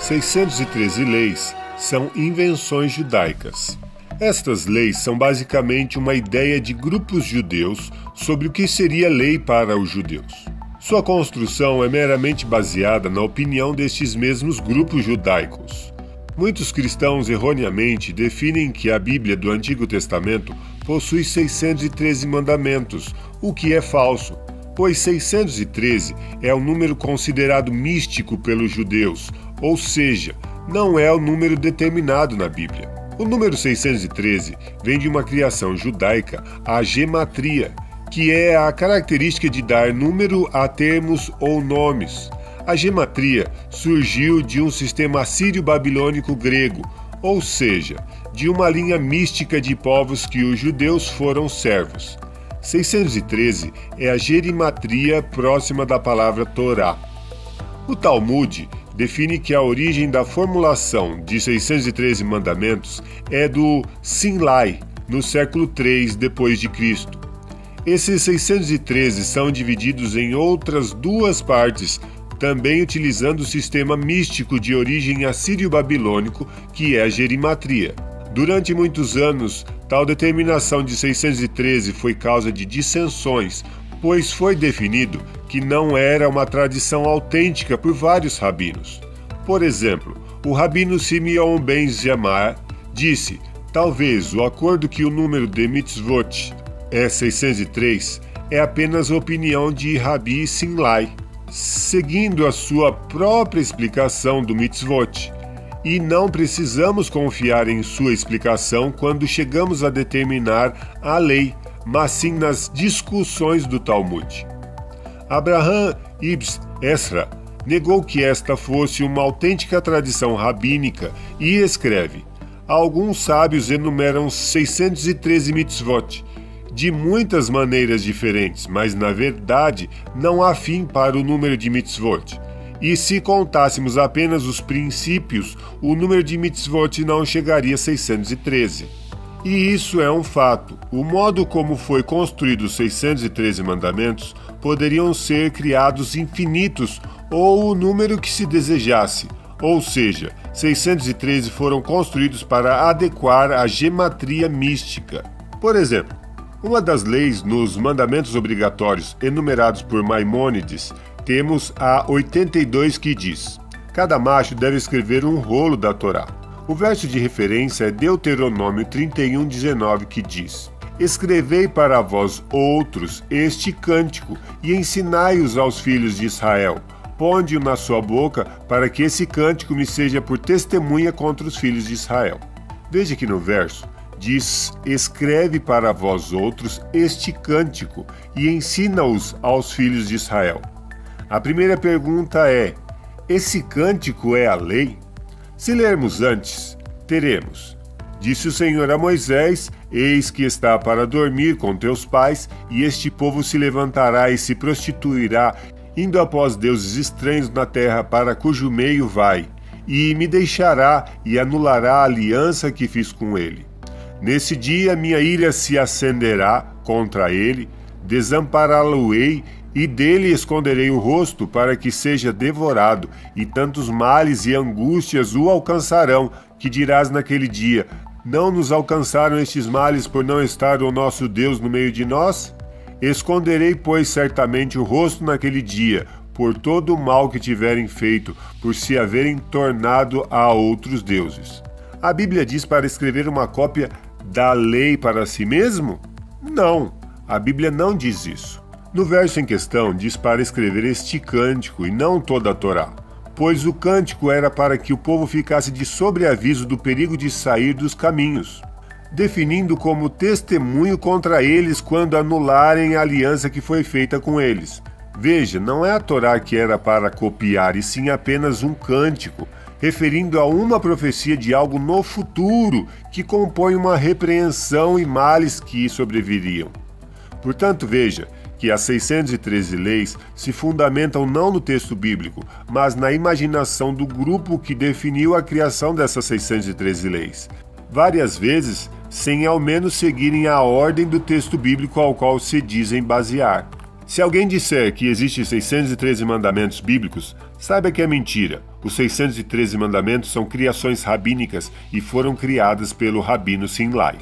613 leis são invenções judaicas. Estas leis são basicamente uma ideia de grupos judeus sobre o que seria lei para os judeus. Sua construção é meramente baseada na opinião destes mesmos grupos judaicos. Muitos cristãos erroneamente definem que a Bíblia do Antigo Testamento possui 613 mandamentos, o que é falso, pois 613 é um número considerado místico pelos judeus, ou seja, não é o número determinado na Bíblia. O número 613 vem de uma criação judaica, a gematria, que é a característica de dar número a termos ou nomes. A gematria surgiu de um sistema assírio-babilônico grego, ou seja, de uma linha mística de povos que os judeus foram servos. 613 é a gerimatria próxima da palavra Torá. O Talmud define que a origem da formulação de 613 mandamentos é do Sinai, no século III d.C. Esses 613 são divididos em outras duas partes, também utilizando o sistema místico de origem assírio-babilônico, que é a gerimatria. Durante muitos anos, tal determinação de 613 foi causa de dissensões, pois foi definido que não era uma tradição autêntica por vários rabinos. Por exemplo, o rabino Simeon ben Shammai disse: talvez o acordo que o número de mitzvot é 603 é apenas a opinião de Rabi Sinlai, seguindo a sua própria explicação do mitzvot, e não precisamos confiar em sua explicação quando chegamos a determinar a lei, mas sim nas discussões do Talmud. Abraham ibn Ezra negou que esta fosse uma autêntica tradição rabínica e escreve: alguns sábios enumeram 613 mitzvot, de muitas maneiras diferentes, mas na verdade não há fim para o número de mitzvot. E se contássemos apenas os princípios, o número de mitzvot não chegaria a 613. E isso é um fato. O modo como foi construído os 613 mandamentos poderiam ser criados infinitos ou o número que se desejasse. Ou seja, 613 foram construídos para adequar a gematria mística. Por exemplo, uma das leis nos mandamentos obrigatórios enumerados por Maimônides, temos a 82 que diz: cada macho deve escrever um rolo da Torá. O verso de referência é Deuteronômio 31:19, que diz: escrevei para vós outros este cântico e ensinai-os aos filhos de Israel. Ponde-o na sua boca para que esse cântico me seja por testemunha contra os filhos de Israel. Veja que no verso diz: escreve para vós outros este cântico e ensina-os aos filhos de Israel. A primeira pergunta é: esse cântico é a lei? Se lermos antes, teremos: disse o Senhor a Moisés: eis que está para dormir com teus pais, e este povo se levantará e se prostituirá, indo após deuses estranhos na terra para cujo meio vai, e me deixará e anulará a aliança que fiz com ele. Nesse dia minha ira se acenderá contra ele, desampará-lo-ei e dele esconderei o rosto para que seja devorado, e tantos males e angústias o alcançarão, que dirás naquele dia: não nos alcançaram estes males por não estar o nosso Deus no meio de nós? Esconderei, pois, certamente o rosto naquele dia, por todo o mal que tiverem feito, por se haverem tornado a outros deuses. A Bíblia diz para escrever uma cópia da lei para si mesmo? Não, a Bíblia não diz isso. No verso em questão diz para escrever este cântico e não toda a Torá, pois o cântico era para que o povo ficasse de sobreaviso do perigo de sair dos caminhos, definindo como testemunho contra eles quando anularem a aliança que foi feita com eles. Veja, não é a Torá que era para copiar, e sim apenas um cântico, referindo a uma profecia de algo no futuro que compõe uma repreensão e males que sobreviriam. Portanto, veja que as 613 leis se fundamentam não no texto bíblico, mas na imaginação do grupo que definiu a criação dessas 613 leis, várias vezes sem ao menos seguirem a ordem do texto bíblico ao qual se dizem basear. Se alguém disser que existem 613 mandamentos bíblicos, Saiba que é mentira. Os 613 mandamentos são criações rabínicas e foram criadas pelo Rabino Simlai.